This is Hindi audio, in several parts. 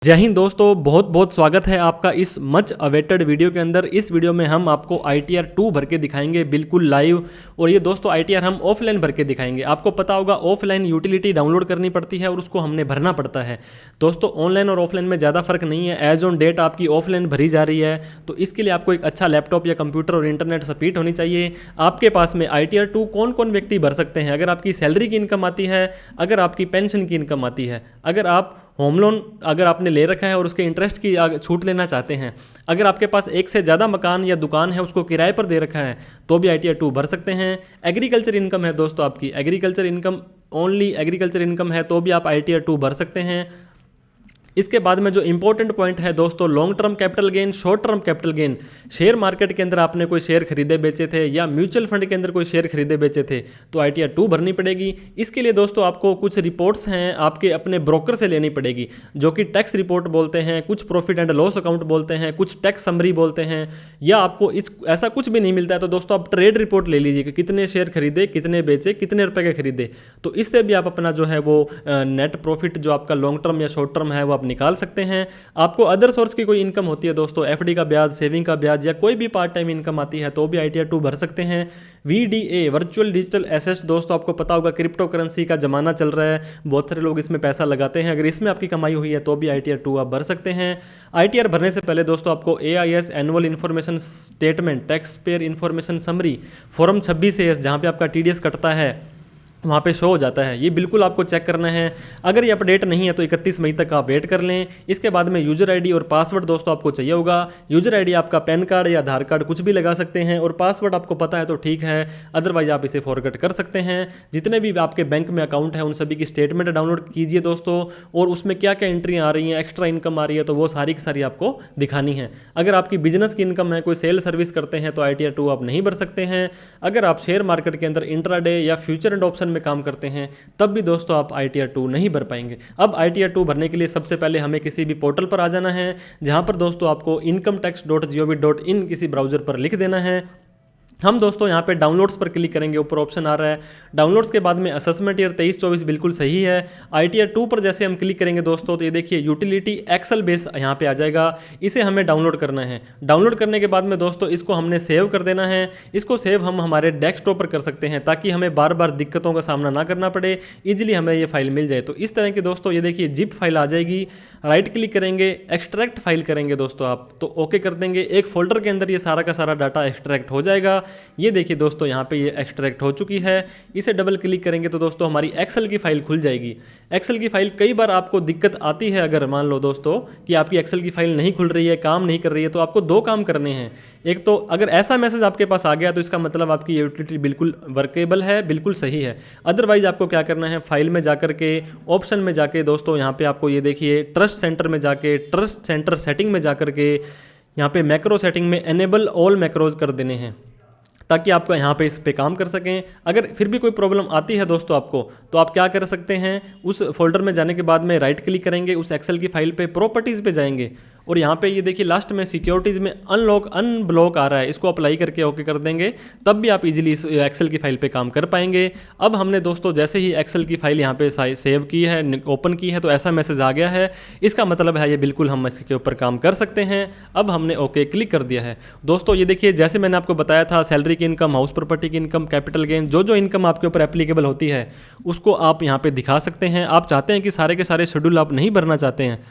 जय हिंद दोस्तों, बहुत बहुत स्वागत है आपका इस मच अवेटेड वीडियो के अंदर। इस वीडियो में हम आपको ITR 2 भर के दिखाएंगे बिल्कुल लाइव। और ये दोस्तों ITR हम ऑफलाइन भर के दिखाएंगे। आपको पता होगा ऑफलाइन यूटिलिटी डाउनलोड करनी पड़ती है और उसको हमने भरना पड़ता है। दोस्तों ऑनलाइन और ऑफलाइन में ज़्यादा फर्क नहीं है। एज ऑन डेट आपकी ऑफलाइन भरी जा रही है, तो इसके लिए आपको एक अच्छा लैपटॉप या कंप्यूटर और इंटरनेट स्पीड होनी चाहिए। आपके पास में ITR 2 कौन कौन व्यक्ति भर सकते हैं? अगर आपकी सैलरी की इनकम आती है, अगर आपकी पेंशन की इनकम आती है, अगर आप होम लोन अगर आपने ले रखा है और उसके इंटरेस्ट की छूट लेना चाहते हैं, अगर आपके पास एक से ज़्यादा मकान या दुकान है उसको किराए पर दे रखा है, तो भी ITR 2 भर सकते हैं। एग्रीकल्चर इनकम है दोस्तों, आपकी agriculture income only agriculture income है तो भी आप ITR 2 भर सकते हैं। इसके बाद में जो इंपॉर्टेंट पॉइंट है दोस्तों, long term capital gain, short term capital gain. Share market के अंदर आपने कोई शेयर खरीदे बेचे थे या म्यूचुअल फंड के अंदर कोई शेयर खरीदे बेचे थे, तो ITR 2 भरनी पड़ेगी। इसके लिए दोस्तों आपको कुछ रिपोर्ट्स हैं आपके अपने ब्रोकर से लेनी पड़ेगी, जो कि टैक्स रिपोर्ट बोलते हैं, कुछ प्रॉफिट एंड लॉस अकाउंट बोलते हैं, कुछ टैक्स समरी बोलते हैं। या आपको ऐसा कुछ भी नहीं मिलता है तो दोस्तों आप ट्रेड रिपोर्ट ले लीजिए कि कितने शेयर खरीदे, कितने बेचे, कितने रुपए के खरीदे। तो इससे भी आप अपना जो है वो नेट प्रॉफिट जो आपका लॉन्ग टर्म या शॉर्ट टर्म है वो आप निकाल सकते हैं। आपको अदर सोर्स की कोई इनकम होती है दोस्तों, FD का ब्याज, सेविंग का ब्याज या कोई भी पार्ट टाइम इनकम आती है, तो भी ITR 2 भर सकते हैं। VDA वर्चुअल डिजिटल एसेट, दोस्तों आपको पता होगा क्रिप्टो करेंसी का जमाना चल रहा है, बहुत सारे लोग इसमें पैसा लगाते हैं। अगर इसमें आपकी कमाई हुई है तो भी ITR 2 आप भर सकते हैं। ITR भरने से पहले दोस्तों आपको AIS annual information statement, tax payer information summary, form 26AS जहाँ पे आपका TDS कटता है वहाँ पे शो हो जाता है, ये बिल्कुल आपको चेक करना है। अगर ये अपडेट नहीं है तो 31 मई तक आप वेट कर लें। इसके बाद में यूजर आईडी और पासवर्ड दोस्तों आपको चाहिए होगा। यूजर आईडी आपका पैन कार्ड या आधार कार्ड कुछ भी लगा सकते हैं, और पासवर्ड आपको पता है तो ठीक है, अदरवाइज आप इसे फॉरगेट कर सकते हैं। जितने भी आपके बैंक में अकाउंट है उन सभी की स्टेटमेंट डाउनलोड कीजिए दोस्तों, और उसमें क्या क्या एंट्रियाँ आ रही हैं, एक्स्ट्रा इनकम आ रही है तो वो सारी की सारी आपको दिखानी है। अगर आपकी बिजनेस की इनकम है, कोई सेल सर्विस करते हैं, तो ITR 2 आप नहीं भर सकते हैं। अगर आप शेयर मार्केट के अंदर इंट्राडे या फ्यूचर एंड ऑप्शन में काम करते हैं तब भी दोस्तों आप ITR 2 नहीं भर पाएंगे। अब ITR 2 भरने के लिए सबसे पहले हमें किसी भी पोर्टल पर आ जाना है, जहां पर दोस्तों आपको incometax.gov.in किसी ब्राउजर पर लिख देना है। हम दोस्तों यहाँ पे डाउनलोड्स पर क्लिक करेंगे, ऊपर ऑप्शन आ रहा है डाउनलोड्स के बाद में असेसमेंट ईयर 23-24 बिल्कुल सही है। ITR 2 पर जैसे हम क्लिक करेंगे दोस्तों तो ये देखिए यूटिलिटी एक्सेल बेस यहाँ पे आ जाएगा, इसे हमें डाउनलोड करना है। डाउनलोड करने के बाद में दोस्तों इसको हमने सेव कर देना है। इसको सेव हम हमारे डेस्कटॉप पर कर सकते हैं ताकि हमें बार बार दिक्कतों का सामना ना करना पड़े, ईजिली हमें ये फाइल मिल जाए। तो इस तरह की दोस्तों ये देखिए जिप फाइल आ जाएगी, राइट क्लिक करेंगे, एक्सट्रैक्ट फाइल करेंगे दोस्तों आप, तो ओके कर देंगे। एक फोल्डर के अंदर ये सारा का सारा डाटा एक्सट्रैक्ट हो जाएगा। ये देखिए दोस्तों यहाँ पे ये एक्सट्रैक्ट हो चुकी है। इसे डबल क्लिक करेंगे तो दोस्तों हमारी एक्सेल की फाइल खुल जाएगी। एक्सेल की फाइल, कई बार आपको दिक्कत आती है, अगर मान लो दोस्तों कि आपकी एक्सेल की फाइल नहीं खुल रही है, काम नहीं कर रही है, तो आपको दो काम करने हैं। एक तो अगर ऐसा मैसेज आपके पास आ गया तो इसका मतलब आपकी यूटिलिटी बिल्कुल वर्केबल है, बिल्कुल सही है। अदरवाइज आपको क्या करना है, फाइल में जाकर के ऑप्शन में जाके दोस्तों यहाँ पे आपको ये देखिए ट्रस्ट सेंटर में जाके, ट्रस्ट सेंटर सेटिंग में जाकर के यहाँ पे मैक्रो सेटिंग में एनेबल ऑल मैक्रोज कर देने हैं, ताकि आप यहाँ पे इस पे काम कर सकें। अगर फिर भी कोई प्रॉब्लम आती है दोस्तों आपको, तो आप क्या कर सकते हैं, उस फोल्डर में जाने के बाद में राइट क्लिक करेंगे, उस एक्सेल की फाइल पे प्रॉपर्टीज़ पे जाएंगे, और यहाँ पे ये देखिए लास्ट में सिक्योरिटीज़ में अनब्लॉक आ रहा है, इसको अप्लाई करके ओके कर देंगे, तब भी आप इजीली इस एक्सेल की फाइल पे काम कर पाएंगे। अब हमने दोस्तों जैसे ही एक्सेल की फाइल यहाँ पे सेव की है, ओपन की है, तो ऐसा मैसेज आ गया है, इसका मतलब है ये बिल्कुल हम इसके ऊपर काम कर सकते हैं। अब हमने ओके क्लिक कर दिया है दोस्तों। ये देखिए जैसे मैंने आपको बताया था, सैलरी की इनकम, हाउस प्रॉपर्टी की इनकम, कैपिटल गेन, जो जो इनकम आपके ऊपर एप्लीकेबल होती है उसको आप यहाँ पे दिखा सकते हैं। आप चाहते हैं कि सारे के सारे शेड्यूल आप नहीं भरना चाहते हैं,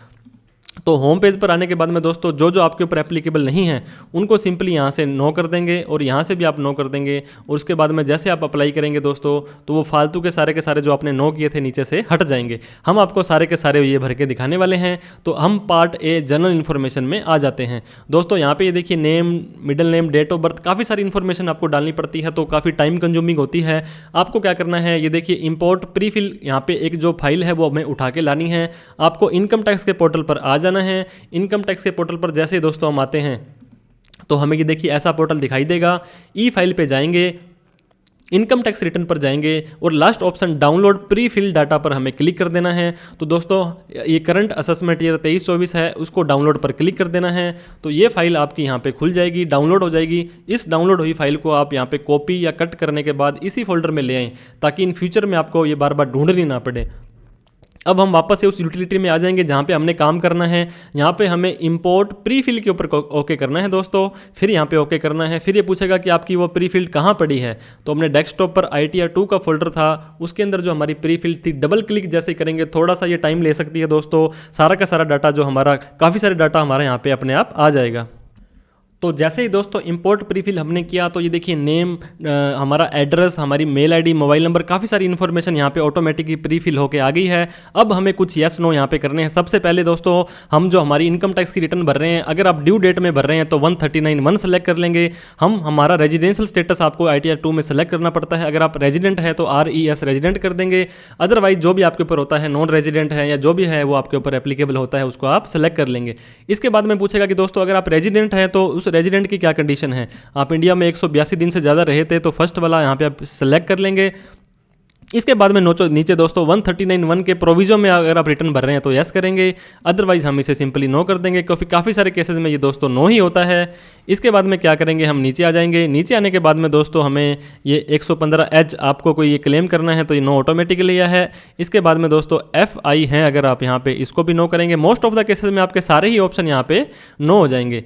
तो होम पेज पर आने के बाद में दोस्तों जो जो आपके ऊपर एप्लीकेबल नहीं है उनको सिंपली यहाँ से नो कर देंगे, और यहाँ से भी आप नो कर देंगे, और उसके बाद में जैसे आप अप्लाई करेंगे दोस्तों तो वो फालतू के सारे जो आपने नो किए थे नीचे से हट जाएंगे। हम आपको सारे के सारे ये भर के दिखाने वाले हैं। तो हम पार्ट ए जनरल इन्फॉर्मेशन में आ जाते हैं दोस्तों। यहाँ पे ये देखिए name, middle name, date of birth, काफ़ी सारी इन्फॉर्मेशन आपको डालनी पड़ती है, तो काफ़ी टाइम कंज्यूमिंग होती है। आपको क्या करना है, ये देखिए इंपोर्ट प्री फिल, यहाँ पे एक जो फाइल है वो हमें उठा के लानी है। आपको इनकम टैक्स के पोर्टल पर आ जाना है। इनकम टैक्स के पोर्टल पर जैसे ही दोस्तों हम आते हैं तो हमें ये देखिए ऐसा पोर्टल दिखाई देगा। ई फाइल पे जाएंगे, इनकम टैक्स रिटर्न पर जाएंगे, और last option download pre fill data पर हमें क्लिक कर देना है। तो दोस्तों ये करंट असेसमेंट ईयर 23-24 है, उसको डाउनलोड पर क्लिक कर देना है। तो ये फाइल आपकी यहाँ पे खुल जाएगी, डाउनलोड हो जाएगी। इस डाउनलोड हुई फाइल को आप यहाँ पे कॉपी या कट करने के बाद इसी फोल्डर में ले आएँ, ताकि इन फ्यूचर में आपको ये बार बार ढूंढनी ना पड़े। अब हम वापस से उस यूटिलिटी में आ जाएंगे जहाँ पे हमने काम करना है। यहाँ पे हमें इंपोर्ट प्री फिल के ऊपर ओके करना है दोस्तों, फिर यहाँ पे ओके करना है। फिर ये पूछेगा कि आपकी वो प्री फिल कहाँ पड़ी है, तो हमने डेस्कटॉप पर ITR 2 का फोल्डर था, उसके अंदर जो हमारी प्री फिल थी, डबल क्लिक जैसे करेंगे थोड़ा सा ये टाइम ले सकती है दोस्तों, सारा का सारा डाटा जो हमारा, काफ़ी सारे डाटा हमारा यहाँ पे अपने आप आ जाएगा। तो जैसे ही दोस्तों इंपोर्ट प्रीफिल हमने किया तो ये देखिए नेम, हमारा एड्रेस, हमारी मेल आईडी, मोबाइल नंबर, काफ़ी सारी इन्फॉर्मेशन यहाँ पे ऑटोमेटिकली प्रीफिल होके आ गई है। अब हमें कुछ येस नो यहाँ पे करने हैं। सबसे पहले दोस्तों हम जो हमारी इनकम टैक्स की रिटर्न भर रहे हैं, अगर आप ड्यू डेट में भर रहे हैं तो 139(1) सेलेक्ट कर लेंगे। हम हमारा रेजिडेंशियल स्टेटस आपको ITR 2 में सेलेक्ट करना पड़ता है। अगर आप रेजिडेंट है तो RES रेजिडेंट कर देंगे, अदरवाइज जो भी आपके ऊपर होता है, नॉन रेजिडेंट है या जो भी है वो आपके ऊपर एप्लीकेबल होता है, उसको आप सेलेक्ट कर लेंगे। इसके बाद में पूछेगा कि दोस्तों अगर आप रेजिडेंट हैं तो उस रेजिडेंट की क्या कंडीशन है, आप इंडिया में 182 दिन से ज़्यादा रहे थे तो फर्स्ट वाला यहाँ पे आप सेलेक्ट कर लेंगे। इसके बाद में नीचे दोस्तों 139(1) के प्रोविजन में अगर आप रिटर्न भर रहे हैं तो यस करेंगे, अदरवाइज हम इसे सिंपली नो कर देंगे, क्योंकि काफ़ी सारे केसेस में ये दोस्तों नो ही होता है। इसके बाद में क्या करेंगे, हम नीचे आ जाएंगे। नीचे आने के बाद में दोस्तों हमें ये 115H आपको कोई ये क्लेम करना है तो ये नो ऑटोमेटिकली है। इसके बाद में दोस्तों FI है, अगर आप यहाँ पे इसको भी नो करेंगे, मोस्ट ऑफ द केसेस में आपके सारे ही ऑप्शन यहाँ पे नो हो जाएंगे।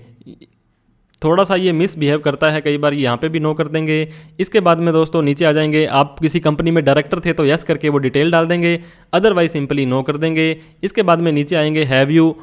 थोड़ा सा ये मिसबिहेव करता है कई बार, यहाँ पे भी नो कर देंगे। इसके बाद में दोस्तों नीचे आ जाएंगे, आप किसी कंपनी में डायरेक्टर थे तो यस करके वो डिटेल डाल देंगे, अदरवाइज सिंपली नो कर देंगे। इसके बाद में नीचे आएंगे, have you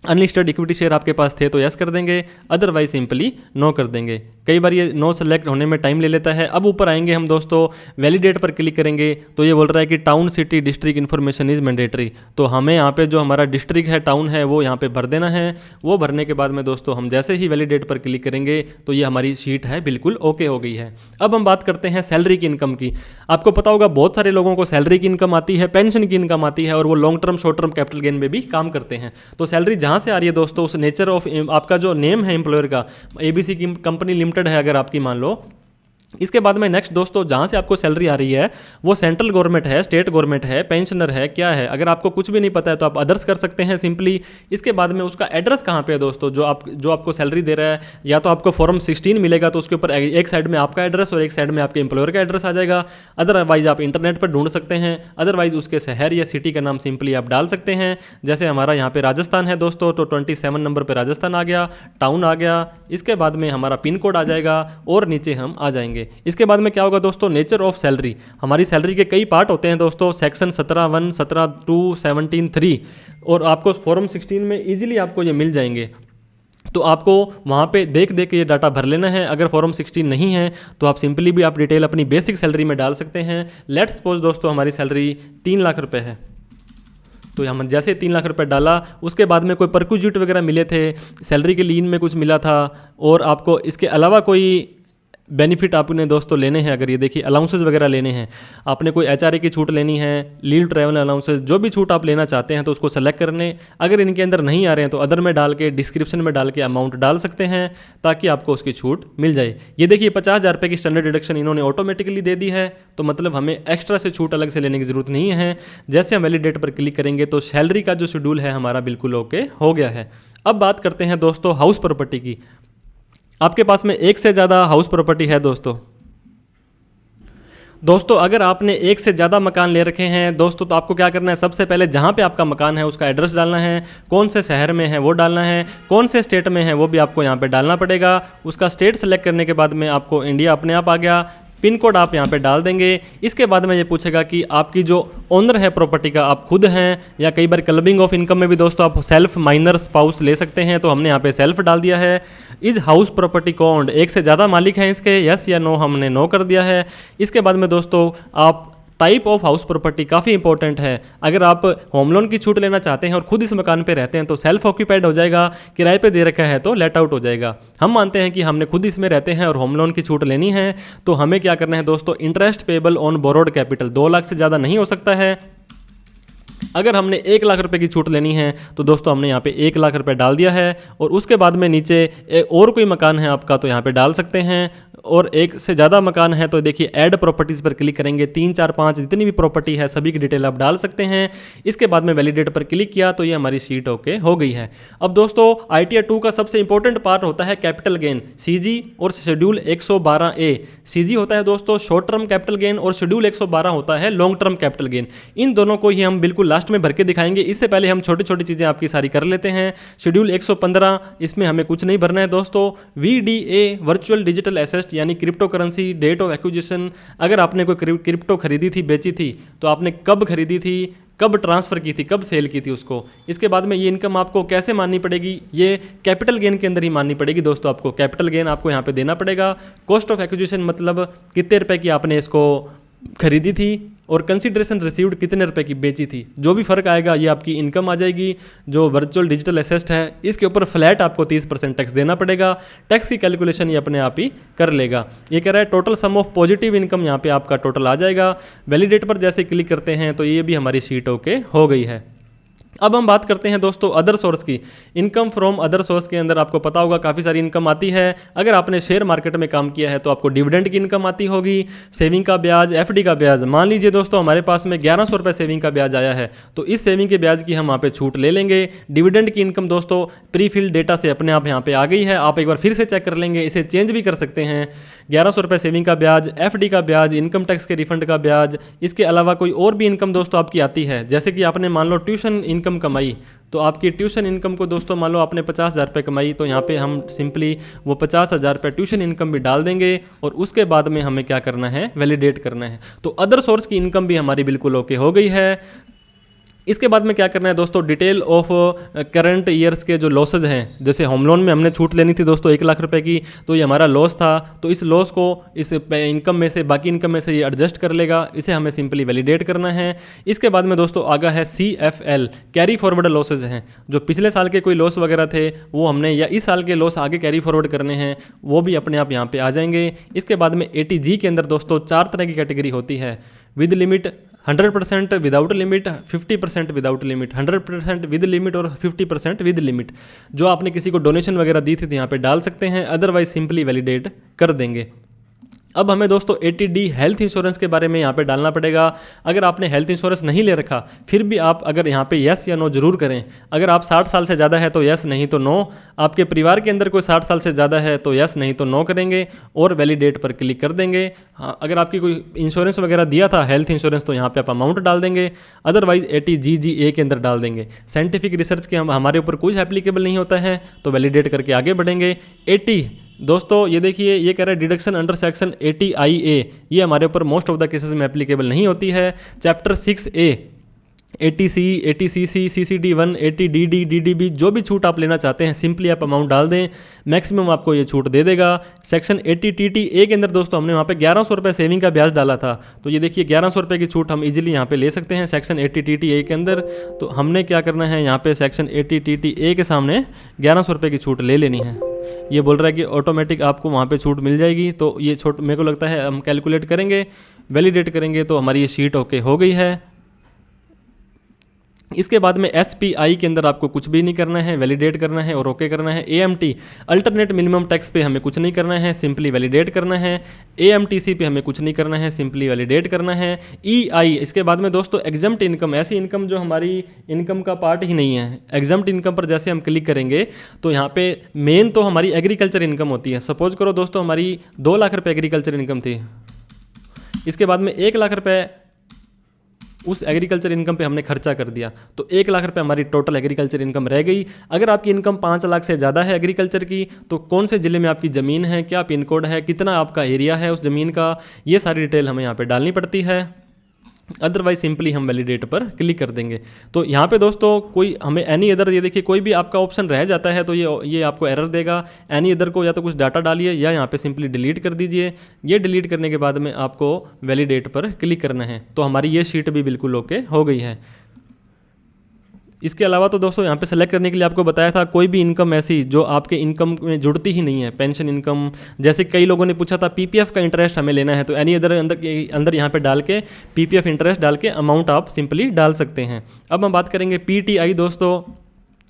unlisted equity share आपके पास थे तो यस कर देंगे, अदरवाइज सिंपली नो कर देंगे। कई बार ये नो सेलेक्ट होने में टाइम ले लेता है। अब ऊपर आएंगे हम दोस्तों, वैलिडेट पर क्लिक करेंगे तो ये बोल रहा है कि town city district information is mandatory, तो हमें यहाँ पे जो हमारा डिस्ट्रिक्ट है, टाउन है, वो यहाँ पे भर देना है। वो भरने के बाद में दोस्तों हम जैसे ही वैलिडेट पर क्लिक करेंगे तो ये हमारी शीट है बिल्कुल ओके हो गई है। अब हम बात करते हैं सैलरी की इनकम की। आपको पता होगा बहुत सारे लोगों को सैलरी की इनकम आती है, पेंशन की इनकम आती है, और वो long term short term capital gain में भी काम करते हैं। तो सैलरी जहाँ से आ रही है दोस्तों, उस नेचर ऑफ आपका जो नेम है एम्प्लॉयर का, ABC की कंपनी लिमिटेड है अगर आपकी मान लो। इसके बाद में नेक्स्ट दोस्तों, जहाँ से आपको सैलरी आ रही है वो सेंट्रल गवर्नमेंट है, स्टेट गवर्नमेंट है, पेंशनर है, क्या है। अगर आपको कुछ भी नहीं पता है तो आप अदर्स कर सकते हैं सिंपली। इसके बाद में उसका एड्रेस कहाँ पे है दोस्तों, जो आपको सैलरी दे रहा है, या तो आपको फॉर्म 16 मिलेगा तो उसके ऊपर एक साइड में आपका एड्रेस और एक साइड में आपके एम्प्लॉयर का एड्रेस आ जाएगा। अदरवाइज आप इंटरनेट पर ढूंढ सकते हैं, अदरवाइज उसके शहर या सिटी का नाम सिंपली आप डाल सकते हैं। जैसे हमारा यहाँ पे राजस्थान है दोस्तों, तो 27 नंबर पर राजस्थान आ गया, टाउन आ गया। इसके बाद में हमारा पिन कोड आ जाएगा और नीचे हम आ जाएंगे। इसके बाद में क्या होगा दोस्तों, नेचर ऑफ सैलरी। हमारी सैलरी के कई पार्ट होते हैं दोस्तों, सेक्शन 17(1), 17(2), 17(3), और आपको फॉर्म 16 में इजीली आपको ये मिल जाएंगे। तो आपको वहाँ पे देख के ये डाटा भर लेना है। अगर फॉर्म 16 नहीं है तो आप सिंपली भी आप डिटेल अपनी बेसिक सैलरी में डाल सकते हैं। लेट्स सपोज दोस्तों हमारी सैलरी 3 लाख रुपए है, तो हम जैसे 3 लाख रुपए डाला, उसके बाद में कोई परक्यूजिट वगैरह मिले थे, सैलरी के लीन में कुछ मिला था, और आपको इसके अलावा कोई बेनिफिट आपने दोस्तों लेने हैं। अगर ये देखिए अलाउंसेस वगैरह लेने हैं, आपने कोई HRA की छूट लेनी है, लीव ट्रैवल अलाउंसेस, जो भी छूट आप लेना चाहते हैं तो उसको सेलेक्ट करने। अगर इनके अंदर नहीं आ रहे हैं तो अदर में डाल के, डिस्क्रिप्शन में डाल के अमाउंट डाल सकते हैं ताकि आपको उसकी छूट मिल जाए। ये देखिए 50,000 रुपये की स्टैंडर्ड डिडक्शन इन्होंने ऑटोमेटिकली दे दी है, तो मतलब हमें एक्स्ट्रा से छूट अलग से लेने की ज़रूरत नहीं है। जैसे हम वैलिडेट पर क्लिक करेंगे तो सैलरी का जो शेड्यूल है हमारा बिल्कुल ओके हो गया है। अब बात करते हैं दोस्तों हाउस प्रॉपर्टी की। आपके पास में एक से ज़्यादा हाउस प्रॉपर्टी है दोस्तों अगर आपने एक से ज़्यादा मकान ले रखे हैं दोस्तों, तो आपको क्या करना है, सबसे पहले जहाँ पे आपका मकान है उसका एड्रेस डालना है, कौन से शहर में है वो डालना है, कौन से स्टेट में है वो भी आपको यहाँ पे डालना पड़ेगा। उसका स्टेट सेलेक्ट करने के बाद में आपको इंडिया अपने आप आ गया, पिन कोड आप यहाँ पे डाल देंगे। इसके बाद में ये पूछेगा कि आपकी जो ओनर है प्रॉपर्टी का आप खुद हैं, या कई बार क्लबिंग ऑफ इनकम में भी दोस्तों आप सेल्फ, माइनर, स्पाउस ले सकते हैं, तो हमने यहाँ पे सेल्फ डाल दिया है। इज हाउस प्रॉपर्टी कौन, एक से ज़्यादा मालिक हैं इसके, यस या नो, हमने नो कर दिया है। इसके बाद में दोस्तों आप टाइप ऑफ हाउस प्रॉपर्टी काफ़ी इंपॉर्टेंट है। अगर आप होम लोन की छूट लेना चाहते हैं और खुद इस मकान पे रहते हैं तो सेल्फ ऑक्यूपाइड हो जाएगा, किराए पे दे रखा है तो लेट आउट हो जाएगा। हम मानते हैं कि हमने खुद इसमें रहते हैं और होम लोन की छूट लेनी है, तो हमें क्या करना है दोस्तों, interest payable on borrowed capital 2 lakh से ज़्यादा नहीं हो सकता है। अगर हमने 1 लाख रुपए की छूट लेनी है तो दोस्तों हमने यहाँ पे 1 लाख रुपए डाल दिया है, और उसके बाद में नीचे और कोई मकान है आपका तो यहाँ पे डाल सकते हैं, और एक से ज़्यादा मकान है तो देखिए ऐड प्रॉपर्टीज़ पर क्लिक करेंगे, 3, 4, 5 जितनी भी प्रॉपर्टी है सभी की डिटेल आप डाल सकते हैं। इसके बाद में वैलिडेट पर क्लिक किया तो ये हमारी शीट ओके हो गई है। अब दोस्तों ITR 2 का सबसे इंपॉर्टेंट पार्ट होता है कैपिटल गेन, CG और शेड्यूल 112A। CG होता है दोस्तों शॉर्ट टर्म कैपिटल गेन और शेड्यूल 112 होता है लॉन्ग टर्म कैपिटल गेन। इन दोनों को ही हम बिल्कुल लास्ट में भर के दिखाएंगे। इससे पहले हम छोटी छोटी चीज़ें आपकी सारी कर लेते हैं। शेड्यूल 115, इसमें हमें कुछ नहीं भरना है दोस्तों। VDA वर्चुअल डिजिटल एसेट यानी crypto currency, date of acquisition, अगर आपने कोई क्रिप्टो खरीदी थी, बेची थी, तो आपने कब खरीदी थी, कब ट्रांसफ़र की थी, कब सेल की थी उसको। इसके बाद में ये इनकम आपको कैसे माननी पड़ेगी, ये कैपिटल गेन के अंदर ही माननी पड़ेगी दोस्तों। आपको कैपिटल गेन आपको यहाँ पे देना पड़ेगा। कॉस्ट ऑफ एक्विजिशन मतलब कितने रुपए की आपने इसको खरीदी थी, और कंसिडरेशन रिसीव्ड कितने रुपए की बेची थी। जो भी फर्क आएगा ये आपकी इनकम आ जाएगी। जो वर्चुअल डिजिटल एसेट है इसके ऊपर फ्लैट आपको 30% टैक्स देना पड़ेगा। टैक्स की कैलकुलेशन ये अपने आप ही कर लेगा। ये कह रहा है total sum of positive income, यहाँ पे आपका टोटल आ जाएगा। वैलिडेट पर जैसे क्लिक करते हैं तो ये भी हमारी शीट ओके हो गई है। अब हम बात करते हैं दोस्तों अदर सोर्स की। इनकम फ्रॉम अदर सोर्स के अंदर आपको पता होगा काफ़ी सारी इनकम आती है। अगर आपने शेयर मार्केट में काम किया है तो आपको डिविडेंड की इनकम आती होगी, सेविंग का ब्याज, FD का ब्याज। मान लीजिए दोस्तों हमारे पास में 1100 रुपये सेविंग का ब्याज आया है, तो इस सेविंग के ब्याज की हम वहाँ पे छूट ले लेंगे। डिविडेंड की इनकम दोस्तों प्री फिल्ड डेटा से अपने आप यहाँ पे आ गई है। आप एक बार फिर से चेक कर लेंगे, इसे चेंज भी कर सकते हैं। 1100 रुपये सेविंग का ब्याज, FD का ब्याज, इनकम टैक्स के रिफंड का ब्याज, इसके अलावा कोई और भी इनकम दोस्तों आपकी आती है। जैसे कि आपने मान लो ट्यूशन इनकम कमाई, तो आपकी ट्यूशन इनकम को दोस्तों मान लो आपने 50,000 रुपये कमाई, तो यहाँ पे हम सिंपली वो 50,000 रुपये ट्यूशन इनकम भी डाल देंगे, और उसके बाद में हमें क्या करना है, वैलिडेट करना है। तो अदर सोर्स की इनकम भी हमारी बिल्कुल ओके हो गई है। इसके बाद में क्या करना है दोस्तों, डिटेल ऑफ करंट ईयर्स के जो लॉसेज हैं, जैसे होम लोन में हमने छूट लेनी थी दोस्तों 1 लाख रुपए की, तो ये हमारा लॉस था, तो इस लॉस को इस इनकम में से, बाकी इनकम में से ये एडजस्ट कर लेगा। इसे हमें सिंपली वैलिडेट करना है। इसके बाद में दोस्तों आगा है CFL, कैरी फॉरवर्ड लॉसेज हैं। जो पिछले साल के कोई लॉस वगैरह थे वो हमने, या इस साल के लॉस आगे कैरी फॉरवर्ड करने हैं, वो भी अपने आप यहाँ पे आ जाएंगे। इसके बाद में ATG के अंदर दोस्तों 4 तरह की कैटेगरी होती है। With limit, 100% without limit, 50% without limit, 100% with limit और 50% विद लिमिट। जो आपने किसी को डोनेशन वगैरह दी थी तो यहाँ पे डाल सकते हैं, अदरवाइज सिंपली वैलिडेट कर देंगे। अब हमें दोस्तों 80D हेल्थ इंश्योरेंस के बारे में यहाँ पे डालना पड़ेगा। अगर आपने हेल्थ इंश्योरेंस नहीं ले रखा, फिर भी आप अगर यहाँ पे यस या नो जरूर करें। अगर आप 60 साल से ज़्यादा है तो यस, नहीं तो नो। आपके परिवार के अंदर कोई 60 साल से ज़्यादा है तो यस, नहीं तो नो करेंगे, और वैलिडेट पर क्लिक कर देंगे। हाँ, अगर आपकी कोई इंश्योरेंस वगैरह दिया था हेल्थ इंश्योरेंस, तो यहाँ पर आप अमाउंट डाल देंगे, अदरवाइज 80GGA के अंदर डाल देंगे। साइंटिफिक रिसर्च के हमारे ऊपर कुछ एप्लीकेबल नहीं होता है, तो वैलिडेट करके आगे बढ़ेंगे। 80 दोस्तों ये देखिए, ये कह रहा है डिडक्शन अंडर सेक्शन 80IA, ये हमारे ऊपर मोस्ट ऑफ द केसेस में एप्लीकेबल नहीं होती है। Chapter 6A 80C, 80CC, CCD1, 80DD, DDB, जो भी छूट आप लेना चाहते हैं सिंपली आप अमाउंट डाल दें, मैक्सिमम आपको ये छूट दे देगा। सेक्शन 80TTA के अंदर दोस्तों हमने वहाँ पे 1100 रुपये सेविंग का ब्याज डाला था, तो ये देखिए 1100 रुपये की छूट हम इजीली यहाँ पे ले सकते हैं सेक्शन 80TTA के अंदर। तो हमने क्या करना है, यहाँ पे सेक्शन 80TTA के सामने 1100 रुपये की छूट ले लेनी है। ये बोल रहा है कि ऑटोमेटिक आपको वहाँ पे छूट मिल जाएगी, तो ये छूट मेरे को लगता है हम कैलकुलेट करेंगे, वैलिडेट करेंगे, तो हमारी ये शीट ओके हो गई है। इसके बाद में SPI के अंदर आपको कुछ भी नहीं करना है, वैलिडेट करना है और ओके करना है। AMT अल्टरनेट मिनिमम टैक्स पे हमें कुछ नहीं करना है, सिंपली वैलिडेट करना है। AMTC पे हमें कुछ नहीं करना है, सिंपली वैलिडेट करना है। EI, इसके बाद में दोस्तों एग्जम्प्ट इनकम, ऐसी इनकम जो हमारी इनकम का पार्ट ही नहीं है। एग्जम्प्ट इनकम पर जैसे हम क्लिक करेंगे तो यहाँ पे मेन तो हमारी एग्रीकल्चर इनकम होती है। सपोज करो दोस्तों हमारी 2 लाख रुपये एग्रीकल्चर इनकम थी, इसके बाद में 1 लाख रुपये उस एग्रीकल्चर इनकम पे हमने खर्चा कर दिया, तो 1 लाख रुपए हमारी टोटल एग्रीकल्चर इनकम रह गई। अगर आपकी इनकम 5 लाख से ज़्यादा है एग्रीकल्चर की, तो कौन से ज़िले में आपकी ज़मीन है, क्या पिन कोड है, कितना आपका एरिया है उस ज़मीन का, ये सारी डिटेल हमें यहाँ पे डालनी पड़ती है। अदरवाइज सिंपली हम वैलिडेट पर क्लिक कर देंगे। तो यहाँ पे दोस्तों कोई हमें एनी अदर, ये देखिए कोई भी आपका ऑप्शन रह जाता है तो ये आपको एरर देगा। एनी अदर को या तो कुछ डाटा डालिए या यहाँ पे सिंपली डिलीट कर दीजिए। ये डिलीट करने के बाद में आपको वैलिडेट पर क्लिक करना है, तो हमारी ये शीट भी बिल्कुल ओके हो गई है। इसके अलावा तो दोस्तों यहाँ पे सेलेक्ट करने के लिए आपको बताया था कोई भी इनकम ऐसी जो आपके इनकम में जुड़ती ही नहीं है, पेंशन इनकम, जैसे कई लोगों ने पूछा था PPF का इंटरेस्ट हमें लेना है, तो एनी अदर अंदर यहाँ पे डाल के PPF इंटरेस्ट डाल के अमाउंट आप सिंपली डाल सकते हैं। अब हम बात करेंगे PTI दोस्तों।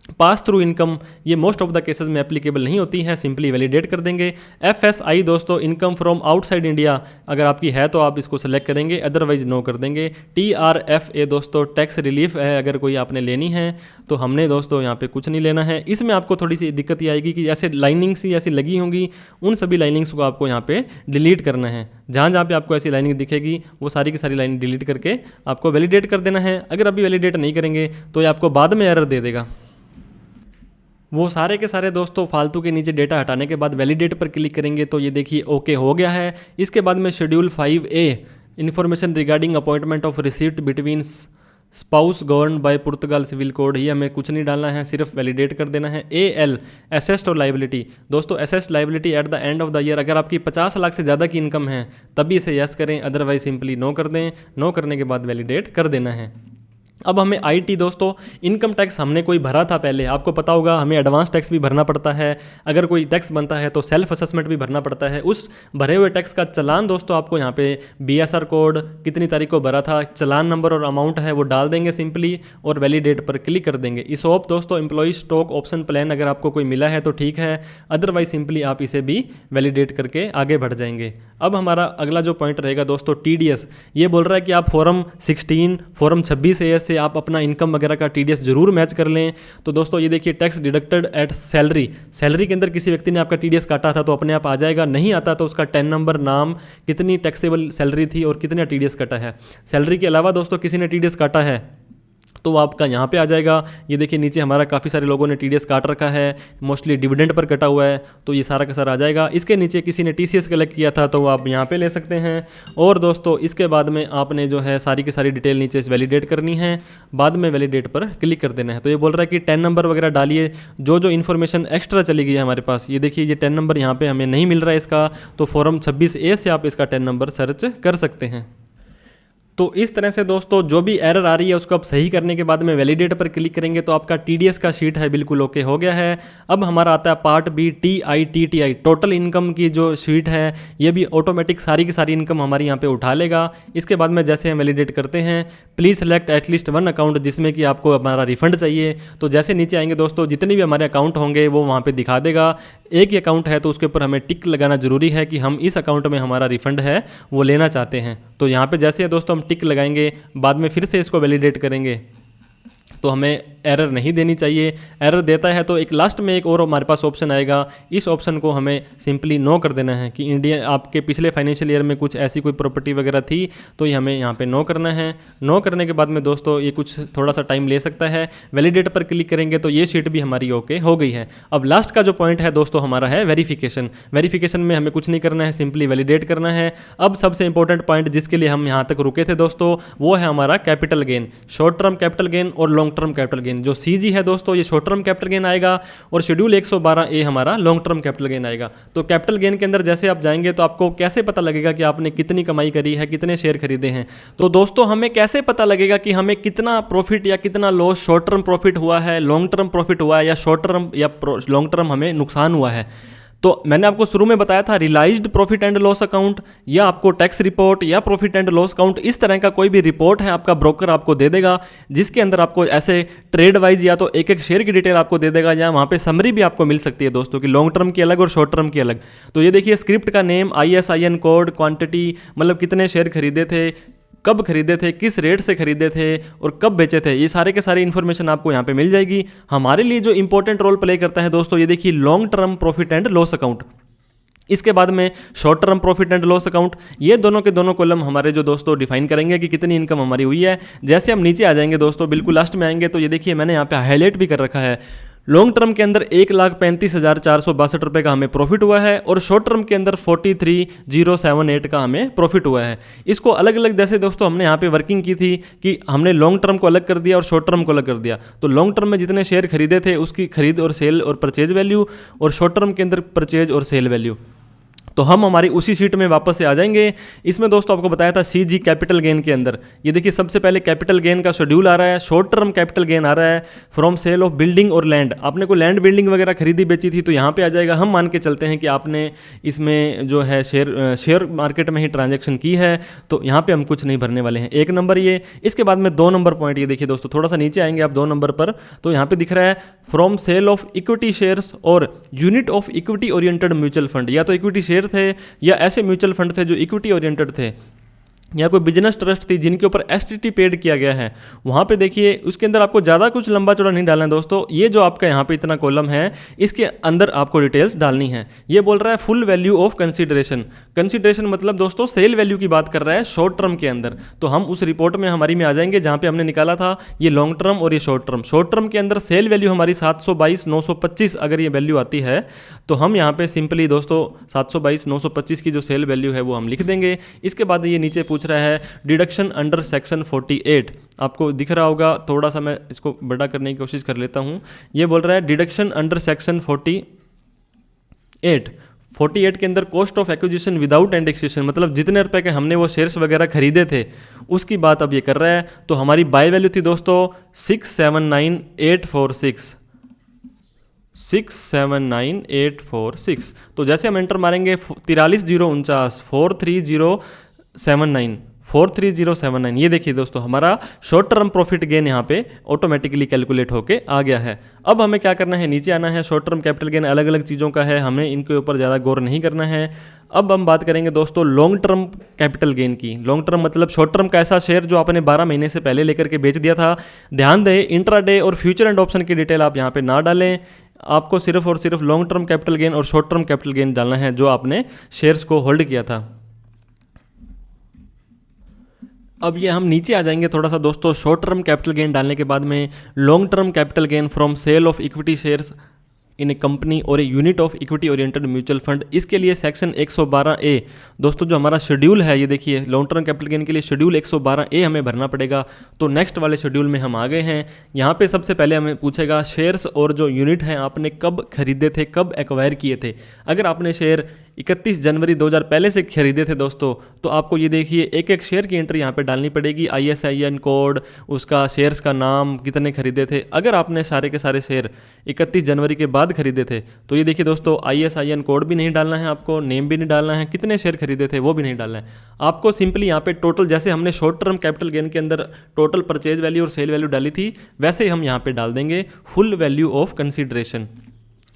पास थ्रू इनकम ये मोस्ट ऑफ द केसेस में एप्लीकेबल नहीं होती है, सिंपली वैलिडेट कर देंगे। FSI दोस्तों इनकम फ्रॉम आउटसाइड इंडिया, अगर आपकी है तो आप इसको सेलेक्ट करेंगे, अदरवाइज नो कर देंगे। TRFA दोस्तों टैक्स रिलीफ है, अगर कोई आपने लेनी है तो हमने दोस्तों यहाँ पे कुछ नहीं लेना है। इसमें आपको थोड़ी सी दिक्कत ये आएगी कि ऐसे लाइनिंग्स ही ऐसी लगी होंगी, उन सभी लाइनिंग्स को आपको यहाँ पे डिलीट करना है। जहाँ जहाँ पे आपको ऐसी लाइनिंग दिखेगी वो सारी की सारी लाइन डिलीट करके आपको वैलिडेट कर देना है। अगर अभी वैलिडेट नहीं करेंगे तो ये आपको बाद में एरर दे देगा। वो सारे के सारे दोस्तों फालतू के नीचे डेटा हटाने के बाद वैलिडेट पर क्लिक करेंगे तो ये देखिए ओके हो गया है। इसके बाद में schedule 5A information regarding appointment of receipt between spouse govern by Portugal civil code, ये हमें कुछ नहीं डालना है, सिर्फ वैलिडेट कर देना है। AL एसेस्ट और लाइबिलिटी दोस्तों, assets liability at the end of the year, अगर आपकी 50 लाख से ज़्यादा की इनकम है तभी इसे यस करें, अदरवाइज सिंपली नो कर दें। नो करने के बाद वैलिडेट कर देना है। अब हमें IT दोस्तों इनकम टैक्स हमने कोई भरा था पहले, आपको पता होगा हमें एडवांस टैक्स भी भरना पड़ता है, अगर कोई टैक्स बनता है तो सेल्फ असेसमेंट भी भरना पड़ता है। उस भरे हुए टैक्स का चालान दोस्तों आपको यहाँ पे BSR कोड कितनी तारीख को भरा था, चालान नंबर और अमाउंट है वो डाल देंगे सिंपली और वैलिडेट पर क्लिक कर देंगे। ESOP दोस्तों एम्प्लॉय स्टॉक ऑप्शन प्लान, अगर आपको कोई मिला है तो ठीक है, अदरवाइज सिंपली आप इसे भी वैलिडेट करके आगे बढ़ जाएंगे। अब हमारा अगला जो पॉइंट रहेगा दोस्तों TDS, ये बोल रहा है कि आप फॉर्म 16 फॉर्म 26AS से आप अपना इनकम वगैरह का TDS जरूर मैच कर लें। तो दोस्तों ये देखिए tax deducted at salary, salary के अंदर किसी व्यक्ति ने आपका TDS काटा था तो अपने आप आ जाएगा, नहीं आता तो उसका 10 नंबर, नाम, कितनी टैक्सेबल सैलरी थी और कितना TDS कटा है। सैलरी के अलावा दोस्तों किसी ने TDS काटा है तो वो आपका यहाँ पे आ जाएगा। ये देखिए नीचे हमारा काफ़ी सारे लोगों ने TDS काट रखा है, मोस्टली डिविडेंड पर कटा हुआ है, तो ये सारा का सारा आ जाएगा। इसके नीचे किसी ने TCS कलेक्ट किया था तो वो आप यहाँ पे ले सकते हैं। और दोस्तों इसके बाद में आपने जो है सारी की सारी डिटेल नीचे से वैलिडेट करनी है, बाद में वैलिडेट पर क्लिक कर देना है। तो ये बोल रहा है कि 10 नंबर वगैरह डालिए, जो जो इन्फॉर्मेशन एक्स्ट्रा चली गई है हमारे पास। ये देखिए ये 10 नंबर यहाँ पर हमें नहीं मिल रहा है इसका, तो फॉर्म 26A से आप इसका 10 नंबर सर्च कर सकते हैं। तो इस तरह से दोस्तों जो भी एरर आ रही है उसको आप सही करने के बाद में वैलिडेट पर क्लिक करेंगे तो आपका TDS का शीट है बिल्कुल ओके हो गया है। अब हमारा आता है part B TITTI, total income की जो शीट है ये भी ऑटोमेटिक सारी की सारी इनकम हमारी यहाँ पे उठा लेगा। इसके बाद में जैसे हम वैलिडेट करते हैं प्लीज़ सेलेक्ट एटलीस्ट 1 अकाउंट जिसमें कि आपको हमारा रिफंड चाहिए, तो जैसे नीचे आएंगे दोस्तों जितने भी हमारे अकाउंट होंगे वो वहाँ पर दिखा देगा। एक ही अकाउंट है तो उसके ऊपर हमें टिक लगाना जरूरी है कि हम इस अकाउंट में हमारा रिफंड है वो लेना चाहते हैं। तो यहाँ पे जैसे दोस्तों हम टिक लगाएंगे, बाद में फिर से इसको वैलिडेट करेंगे तो हमें एरर नहीं देनी चाहिए। एरर देता है तो एक लास्ट में एक और हमारे पास ऑप्शन आएगा, इस ऑप्शन को हमें सिंपली नो कर देना है कि इंडिया आपके पिछले फाइनेंशियल ईयर में कुछ ऐसी कोई प्रॉपर्टी वगैरह थी तो ये हमें यहाँ पे नो करना है। नो करने के बाद में दोस्तों ये कुछ थोड़ा सा टाइम ले सकता है। वैलिडेट पर क्लिक करेंगे तो ये शीट भी हमारी ओके हो गई है। अब लास्ट का जो पॉइंट है दोस्तों हमारा है वेरिफिकेशन। वेरिफिकेशन में हमें कुछ नहीं करना है, सिंपली वैलिडेट करना है। अब सबसे इंपॉर्टेंट पॉइंट जिसके लिए हम यहाँ तक रुके थे दोस्तों वो है हमारा capital gain, short term capital gain और लॉन्ग टर्म कैपिटल गेन। जो CG है दोस्तों ये शॉर्ट टर्म कैपिटल गेन आएगा और शेड्यूल 112A हमारा लॉन्ग टर्म कैपिटल गेन आएगा। तो कैपिटल गेन के अंदर जैसे आप जाएंगे तो आपको कैसे पता लगेगा कि आपने कितनी कमाई करी है, कितने शेयर खरीदे हैं। तो दोस्तों हमें कैसे पता लगेगा कि हमें कितना प्रॉफिट या कितना लॉस, शॉर्ट टर्म प्रॉफिट हुआ है, लॉन्ग टर्म प्रॉफिट हुआ है या शॉर्ट टर्म या लॉन्ग टर्म हमें नुकसान हुआ है। तो मैंने आपको शुरू में बताया था realised profit and loss account या आपको टैक्स रिपोर्ट या प्रॉफिट एंड लॉस अकाउंट, इस तरह का कोई भी रिपोर्ट है आपका ब्रोकर आपको दे देगा जिसके अंदर आपको ऐसे ट्रेड वाइज या तो एक एक शेयर की डिटेल आपको दे देगा या वहाँ पे समरी भी आपको मिल सकती है दोस्तों कि लॉन्ग टर्म की अलग और शॉर्ट टर्म की अलग। तो ये देखिए स्क्रिप्ट का नेम, ISIN कोड, क्वांटिटी, मतलब कितने शेयर खरीदे थे, कब खरीदे थे, किस रेट से खरीदे थे और कब बेचे थे, ये सारे के सारी इन्फॉर्मेशन आपको यहाँ पे मिल जाएगी। हमारे लिए जो इंपॉर्टेंट रोल प्ले करता है दोस्तों ये देखिए long term profit and loss account, इसके बाद में short term profit and loss account. ये दोनों के दोनों कॉलम हमारे जो दोस्तों डिफाइन करेंगे कि कितनी इनकम हमारी हुई है। जैसे हम नीचे आ जाएंगे दोस्तों बिल्कुल लास्ट में आएंगे तो ये देखिए मैंने यहाँ पे हाईलाइट भी कर रखा है। लॉन्ग टर्म के अंदर 1,35,462 रुपये का हमें प्रॉफिट हुआ है और शॉर्ट टर्म के अंदर 43,078 का हमें प्रॉफिट हुआ है। इसको अलग अलग जैसे दोस्तों हमने यहाँ पे वर्किंग की थी कि हमने लॉन्ग टर्म को अलग कर दिया और शॉर्ट टर्म को अलग कर दिया। तो लॉन्ग टर्म में जितने शेयर खरीदे थे उसकी खरीद और सेल और परचेज वैल्यू और शॉर्ट टर्म के अंदर परचेज और सेल वैल्यू। तो हम हमारी उसी शीट में वापस से आ जाएंगे। इसमें दोस्तों आपको बताया था CG कैपिटल गेन के अंदर, ये देखिए सबसे पहले कैपिटल गेन का शेड्यूल आ रहा है। शॉर्ट टर्म कैपिटल गेन आ रहा है फ्रॉम सेल ऑफ बिल्डिंग और लैंड। आपने कोई लैंड बिल्डिंग वगैरह खरीदी बेची थी तो यहाँ पे आ जाएगा। हम मान के चलते हैं कि आपने इसमें जो है शेयर मार्केट में ही ट्रांजेक्शन की है, तो यहाँ पे हम कुछ नहीं भरने वाले हैं। 1 नंबर ये। इसके बाद में 2 नंबर पॉइंट, ये देखिए दोस्तों थोड़ा सा नीचे आएंगे आप 2 नंबर पर, तो यहाँ पे दिख रहा है from sale of equity shares और unit of equity oriented mutual fund. या तो इक्विटी शेयर थे या ऐसे म्यूचुअल फंड थे जो इक्विटी ओरिएंटेड थे, या कोई बिजनेस ट्रस्ट थी जिनके ऊपर STT पेड किया गया है। वहाँ पे देखिए उसके अंदर आपको ज़्यादा कुछ लंबा चौड़ा नहीं डालना है दोस्तों। ये जो आपका यहाँ पे इतना कॉलम है इसके अंदर आपको डिटेल्स डालनी है। ये बोल रहा है full value of consideration. Consideration मतलब दोस्तों सेल वैल्यू की बात कर रहा है शॉर्ट टर्म के अंदर। तो हम उस रिपोर्ट में हमारी में आ जाएंगे जहाँ पे हमने निकाला था ये लॉन्ग टर्म और ये शॉर्ट टर्म। शॉर्ट टर्म के अंदर सेल वैल्यू हमारी 722,925 अगर ये वैल्यू आती है तो हम यहाँ पे सिंपली दोस्तों 722,925 की जो सेल वैल्यू है वो हम लिख देंगे। इसके बाद ये नीचे पूछ रहा है डिडक्शन अंडर सेक्शन 48। आपको दिख रहा होगा, थोड़ा सा मैं इसको बड़ा करने की कोशिश कर लेता हूँ। ये बोल रहा है डिडक्शन अंडर सेक्शन 48 के अंदर cost of acquisition without indexation, मतलब जितने रुपए के हमने वो शेयर्स वगैरह खरीदे थे उसकी बात अब ये कर रहा है। तो हमारी बाय वैल्यू थी दोस्तों 679,846, 679,846। तो जैसे हम एंटर मारेंगे 43,049 43079, ये देखिए दोस्तों हमारा शॉर्ट टर्म प्रॉफिट गेन यहाँ पे ऑटोमेटिकली कैलकुलेट होके आ गया है। अब हमें क्या करना है, नीचे आना है। शॉर्ट टर्म कैपिटल गेन अलग अलग चीज़ों का है, हमें इनके ऊपर ज़्यादा गौर नहीं करना है। अब हम बात करेंगे दोस्तों लॉन्ग टर्म कैपिटल गेन की। लॉन्ग टर्म मतलब शॉर्ट टर्म का ऐसा शेयर जो आपने 12 महीने से पहले लेकर के बेच दिया था। ध्यान दें इंट्राडे और फ्यूचर एंड ऑप्शन की डिटेल आप यहाँ पे ना डालें, आपको सिर्फ और सिर्फ लॉन्ग टर्म कैपिटल गेन और शॉर्ट टर्म कैपिटल गेन डालना है जो आपने शेयर्स को होल्ड किया था। अब ये हम नीचे आ जाएंगे थोड़ा सा दोस्तों। शॉर्ट टर्म कैपिटल गेन डालने के बाद में long term capital gain from sale of equity shares in a company और a unit of equity oriented mutual fund. इसके लिए सेक्शन 112A दोस्तों जो हमारा शेड्यूल है, ये देखिए लॉन्ग टर्म कैपिटल गेन के लिए शेड्यूल 112A हमें भरना पड़ेगा। तो नेक्स्ट वाले शेड्यूल में हम आ गए हैं। यहाँ पे सबसे पहले हमें पूछेगा शेयर्स और जो यूनिट हैं आपने कब खरीदे थे, कब एक्वायर किए थे। अगर आपने शेयर 31 जनवरी 2000 पहले से खरीदे थे दोस्तों, तो आपको ये देखिए एक एक शेयर की एंट्री यहाँ पे डालनी पड़ेगी, ISIN कोड, उसका शेयर्स का नाम, कितने खरीदे थे। अगर आपने सारे के सारे शेयर 31 जनवरी के बाद खरीदे थे तो ये देखिए दोस्तों ISIN कोड भी नहीं डालना है आपको, नेम भी नहीं डालना है, कितने शेयर खरीदे थे वो भी नहीं डालना है आपको। सिंपली यहाँ पे टोटल, जैसे हमने शॉर्ट टर्म कैपिटल गेन के अंदर टोटल परचेज वैल्यू और सेल वैल्यू डाली थी, वैसे ही हम यहाँ पे डाल देंगे फुल वैल्यू ऑफ कंसीडरेशन।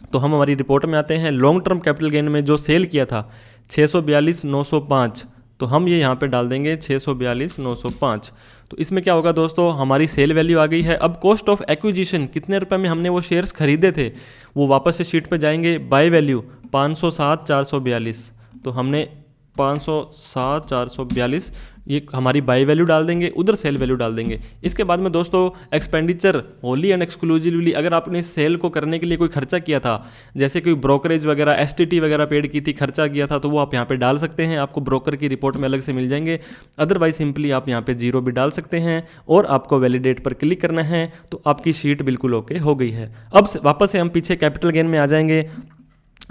तो हम हमारी रिपोर्ट में आते हैं। लॉन्ग टर्म कैपिटल गेन में जो सेल किया था 642,905, तो हम ये यहाँ पे डाल देंगे 642,905। तो इसमें क्या होगा दोस्तों, हमारी सेल वैल्यू आ गई है। अब कॉस्ट ऑफ एक्विजिशन, कितने रुपए में हमने वो शेयर्स खरीदे थे, वो वापस से शीट पे जाएंगे। बाय वैल्यू 507,442, तो हमने 507,442 ये हमारी बाई वैल्यू डाल देंगे, उधर सेल वैल्यू डाल देंगे। इसके बाद में दोस्तों एक्सपेंडिचर होली एंड एक्सक्लूसिवली, अगर आपने सेल को करने के लिए कोई खर्चा किया था, जैसे कोई ब्रोकरेज वगैरह STT वगैरह पेड की थी, खर्चा किया था, तो वो आप यहाँ पे डाल सकते हैं। आपको ब्रोकर की रिपोर्ट में अलग से मिल जाएंगे। अदरवाइज सिंपली आप यहाँ पे 0 भी डाल सकते हैं और आपको वैलिडेट पर क्लिक करना है, तो आपकी शीट बिल्कुल ओके हो गई है। अब वापस से हम पीछे कैपिटल गेन में आ जाएंगे।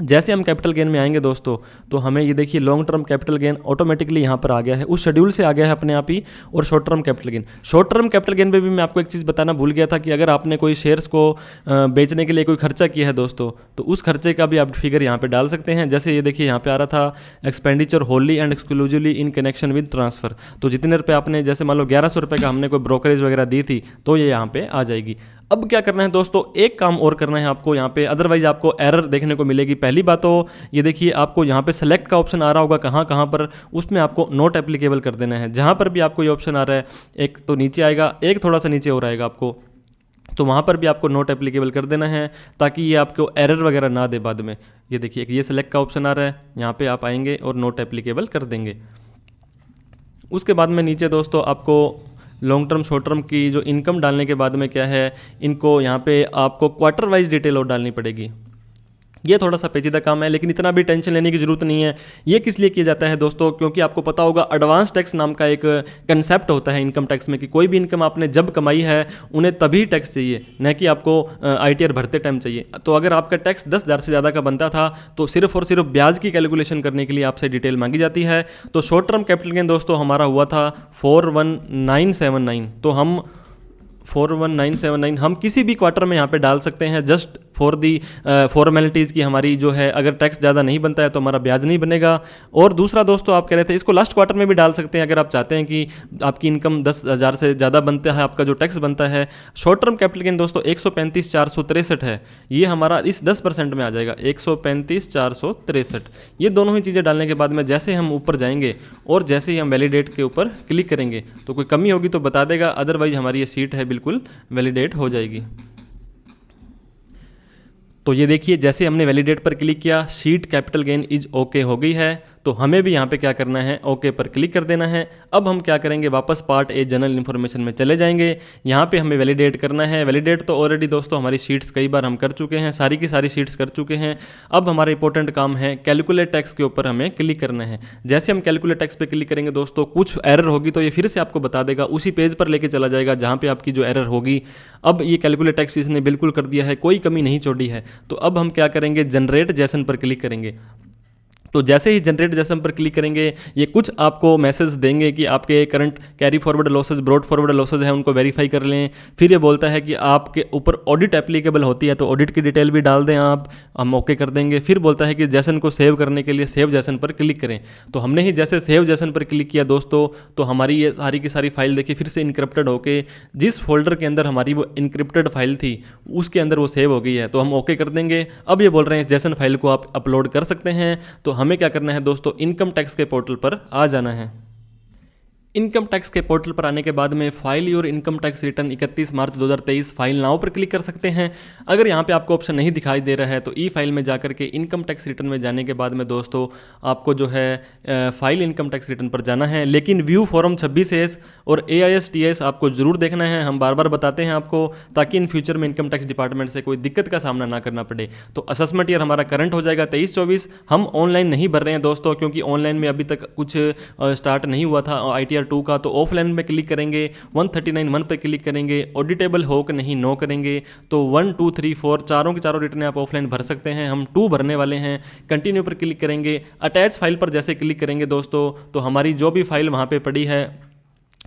जैसे हम कैपिटल गेन में आएंगे दोस्तों, तो हमें ये देखिए long term capital gain automatically यहाँ पर आ गया है, उस शेड्यूल से आ गया है अपने आप ही। और short term capital gain, short term capital gain पे भी मैं आपको एक चीज़ बताना भूल गया था कि अगर आपने कोई शेयर्स को बेचने के लिए कोई खर्चा किया है दोस्तों, तो उस खर्चे का भी आप फिगर यहाँ पे डाल सकते हैं। जैसे ये देखिए यहाँ पे आ रहा था expenditure Holi and exclusively in connection with transfer, तो जितने रुपये आपने, जैसे मान लो 1100 रुपये का हमने कोई ब्रोकरेज वगैरह दी थी, तो ये यहाँ पे आ जाएगी। अब क्या करना है दोस्तों, एक काम और करना है आपको यहाँ पे, अदरवाइज आपको एरर देखने को मिलेगी। पहली बात तो ये देखिए आपको यहाँ पे सेलेक्ट का ऑप्शन आ रहा होगा कहाँ पर, उसमें आपको नॉट एप्लीकेबल कर देना है। जहाँ पर भी आपको ये ऑप्शन आ रहा है, एक तो नीचे आएगा, एक थोड़ा सा नीचे और आएगा आपको, तो वहाँ पर भी आपको नोट एप्लीकेबल कर देना है ताकि ये आपको एरर वगैरह ना दे बाद में। ये देखिए ये सेलेक्ट का ऑप्शन आ रहा है, यहाँ पे आप आएंगे और नोट एप्लीकेबल कर देंगे। उसके बाद में नीचे दोस्तों आपको लॉन्ग टर्म शॉर्ट टर्म की जो इनकम डालने के बाद में क्या है, इनको यहाँ पे आपको क्वार्टर वाइज डिटेल और डालनी पड़ेगी। ये थोड़ा सा पेचीदा काम है, लेकिन इतना भी टेंशन लेने की ज़रूरत नहीं है। ये किस लिए किया जाता है दोस्तों, क्योंकि आपको पता होगा एडवांस टैक्स नाम का एक कंसेप्ट होता है इनकम टैक्स में कि कोई भी इनकम आपने जब कमाई है उन्हें तभी टैक्स चाहिए, न कि आपको ITR भरते टाइम चाहिए। तो अगर आपका टैक्स 10,000 से ज़्यादा का बनता था तो सिर्फ और सिर्फ ब्याज की कैलकुलेशन करने के लिए आपसे डिटेल मांगी जाती है। तो शॉर्ट टर्म कैपिटल गेन दोस्तों हमारा हुआ था 41979। तो हम 41979 हम किसी भी क्वार्टर में यहाँ पे डाल सकते हैं, जस्ट फॉर दी फॉर्मेलिटीज़ की हमारी जो है, अगर टैक्स ज़्यादा नहीं बनता है तो हमारा ब्याज नहीं बनेगा। और दूसरा दोस्तों आप कह रहे थे इसको लास्ट क्वार्टर में भी डाल सकते हैं, अगर आप चाहते हैं कि आपकी इनकम 10,000 से ज़्यादा बनता है, आपका जो टैक्स बनता है। शॉर्ट टर्म कैपिटल गेन दोस्तों 135,463 है, ये हमारा इस 10% में आ जाएगा, 135,463। ये दोनों ही चीज़ें डालने के बाद में जैसे हम ऊपर जाएंगे और जैसे ही हम वैलिडेट के ऊपर क्लिक करेंगे तो कोई कमी होगी तो बता देगा, अदरवाइज हमारी ये सीट है बिल्कुल वैलिडेट हो जाएगी। तो ये देखिए जैसे हमने वैलिडेट पर क्लिक किया, sheet capital gain is okay हो गई है। तो हमें भी यहाँ पे क्या करना है, ओके पर क्लिक कर देना है। अब हम क्या करेंगे, वापस पार्ट ए जनरल इन्फॉर्मेशन में चले जाएंगे। यहाँ पे हमें वैलिडेट करना है। वैलिडेट तो ऑलरेडी दोस्तों हमारी शीट्स कई बार हम कर चुके हैं, सारी की सारी शीट्स कर चुके हैं। अब हमारा इंपॉर्टेंट काम है कैलकुलेट टैक्स के ऊपर हमें क्लिक करना है। जैसे हम कैलकुलेट टैक्स पे क्लिक करेंगे दोस्तों, कुछ एरर होगी तो ये फिर से आपको बता देगा, उसी पेज पर लेके चला जाएगा जहाँ पे आपकी जो एरर होगी। अब ये कैलकुलेट टैक्स इसने बिल्कुल कर दिया है, कोई कमी नहीं छोड़ी है। तो अब हम क्या करेंगे, जनरेट जेसन पर क्लिक करेंगे। तो जैसे ही जनरेट जेसन पर क्लिक करेंगे ये कुछ आपको मैसेज देंगे कि आपके current carry forward losses, brought forward losses हैं, उनको वेरीफाई कर लें। फिर ये बोलता है कि आपके ऊपर ऑडिट एप्लीकेबल होती है तो ऑडिट की डिटेल भी डाल दें आप, हम ओके कर देंगे। फिर बोलता है कि जेसन को सेव करने के लिए सेव जेसन पर क्लिक करें। तो हमने ही जैसे सेव जेसन पर क्लिक किया दोस्तों, तो हमारी ये सारी की सारी फाइल देखिए फिर से इनक्रिप्टेड होके जिस फोल्डर के अंदर हमारी वो इनक्रिप्टेड फाइल थी उसके अंदर वो सेव हो गई है। तो हम ओके कर देंगे। अब ये बोल रहे हैं इस जेसन फाइल को आप अपलोड कर सकते हैं। तो हमें क्या करना है दोस्तों, इनकम टैक्स के पोर्टल पर आ जाना है। इनकम टैक्स के पोर्टल पर आने के बाद में file your income tax return 31 March 2023 file now पर क्लिक कर सकते हैं। अगर यहाँ पे आपको ऑप्शन नहीं दिखाई दे रहा है तो ई फाइल में जाकर के इनकम टैक्स रिटर्न में जाने के बाद में दोस्तों आपको जो है फाइल इनकम टैक्स रिटर्न पर जाना है। लेकिन व्यू फॉर्म 26S और AISTS आपको जरूर देखना है, हम बार बार बताते हैं आपको, ताकि इन फ्यूचर में इनकम टैक्स डिपार्टमेंट से कोई दिक्कत का सामना ना करना पड़े। तो असेसमेंट ईयर हमारा करंट हो जाएगा 23-24। हम ऑनलाइन नहीं भर रहे हैं दोस्तों, क्योंकि ऑनलाइन में अभी तक कुछ स्टार्ट नहीं हुआ था ITR 2 का। तो ऑफलाइन में क्लिक करेंगे, 139(1) पे क्लिक करेंगे, ऑडिटेबल हो कि नहीं नो करेंगे। तो 1, 2, 3, 4 चारों के चारों रिटर्न आप ऑफलाइन भर सकते हैं। हम 2 भरने वाले हैं। कंटिन्यू पर क्लिक करेंगे। अटैच फाइल पर जैसे क्लिक करेंगे दोस्तों, तो हमारी जो भी फाइल वहाँ पे पड़ी है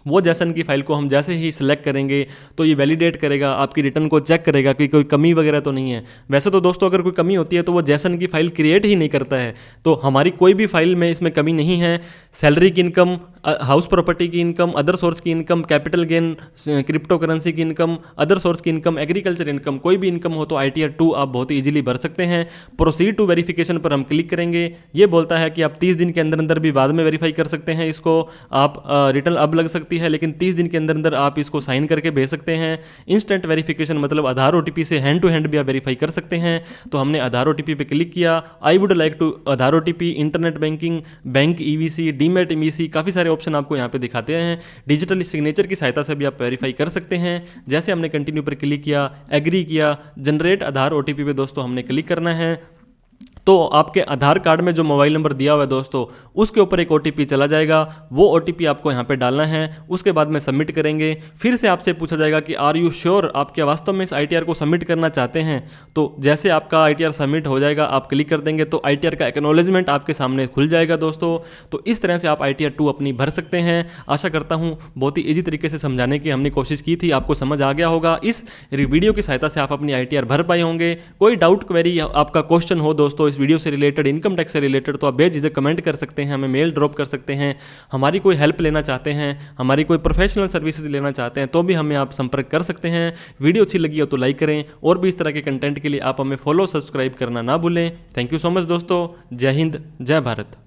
वो जेसन की फाइल को हम जैसे ही सिलेक्ट करेंगे तो ये वैलिडेट करेगा, आपकी रिटर्न को चेक करेगा कि कोई कमी वगैरह तो नहीं है। वैसे तो दोस्तों अगर कोई कमी होती है तो वो जेसन की फाइल क्रिएट ही नहीं करता है। तो हमारी कोई भी फाइल में इसमें कमी नहीं है। सैलरी की इनकम, हाउस प्रॉपर्टी की इनकम, अदर सोर्स की income, capital gain, crypto currency की इनकम, अदर सोर्स की इनकम, एग्रीकल्चर इनकम, कोई भी इनकम हो तो ITR 2 आप बहुत ही ईजिली भर सकते हैं। प्रोसीड टू वेरिफिकेशन पर हम क्लिक करेंगे। ये बोलता है कि आप 30 दिन के अंदर अंदर भी बाद में वेरीफाई कर सकते हैं इसको। आप रिटर्न अब लग सकती है लेकिन 30 दिन के अंदर अंदर आप इसको साइन करके भेज सकते हैं। इंस्टेंट वेरिफिकेशन मतलब आधार OTP से हैंड टू हैंड भी आप वेरीफाई कर सकते हैं। तो हमने आधार OTP पे क्लिक किया। I would like to Aadhaar OTP, internet banking, bank EVC, demat EVC, काफ़ी सारे ऑप्शन आपको यहाँ पे दिखाते हैं। डिजिटल सिग्नेचर की सहायता से भी आप वेरीफाई कर सकते हैं। जैसे हमने कंटिन्यू पर क्लिक किया, एग्री किया, जनरेट आधार OTP पे दोस्तों हमने क्लिक करना है। तो आपके आधार कार्ड में जो मोबाइल नंबर दिया हुआ है दोस्तों उसके ऊपर एक OTP चला जाएगा। वो OTP आपको यहाँ पे डालना है। उसके बाद में सबमिट करेंगे। फिर से आपसे पूछा जाएगा कि आर यू श्योर, आप क्या वास्तव में इस ITR को सबमिट करना चाहते हैं। तो जैसे आपका ITR सबमिट हो जाएगा आप क्लिक कर देंगे तो ITR का एक्नॉलेजमेंट आपके सामने खुल जाएगा दोस्तों। तो इस तरह से आप ITR 2 अपनी भर सकते हैं। आशा करता हूँ बहुत ही ईजी तरीके से समझाने की हमने कोशिश की थी, आपको समझ आ गया होगा। इस वीडियो की सहायता से आप अपनी ITR भर पाए होंगे। कोई डाउट क्वेरी आपका क्वेश्चन हो दोस्तों इस वीडियो से रिलेटेड, इनकम टैक्स से रिलेटेड, तो आप बेझिझक कमेंट कर सकते हैं, हमें मेल ड्रॉप कर सकते हैं। हमारी कोई हेल्प लेना चाहते हैं, हमारी कोई प्रोफेशनल सर्विसेज लेना चाहते हैं तो भी हमें आप संपर्क कर सकते हैं। वीडियो अच्छी लगी हो तो लाइक करें और भी इस तरह के कंटेंट के लिए आप हमें फॉलो सब्सक्राइब करना ना भूलें। थैंक यू सो मच दोस्तों। जय हिंद, जय भारत।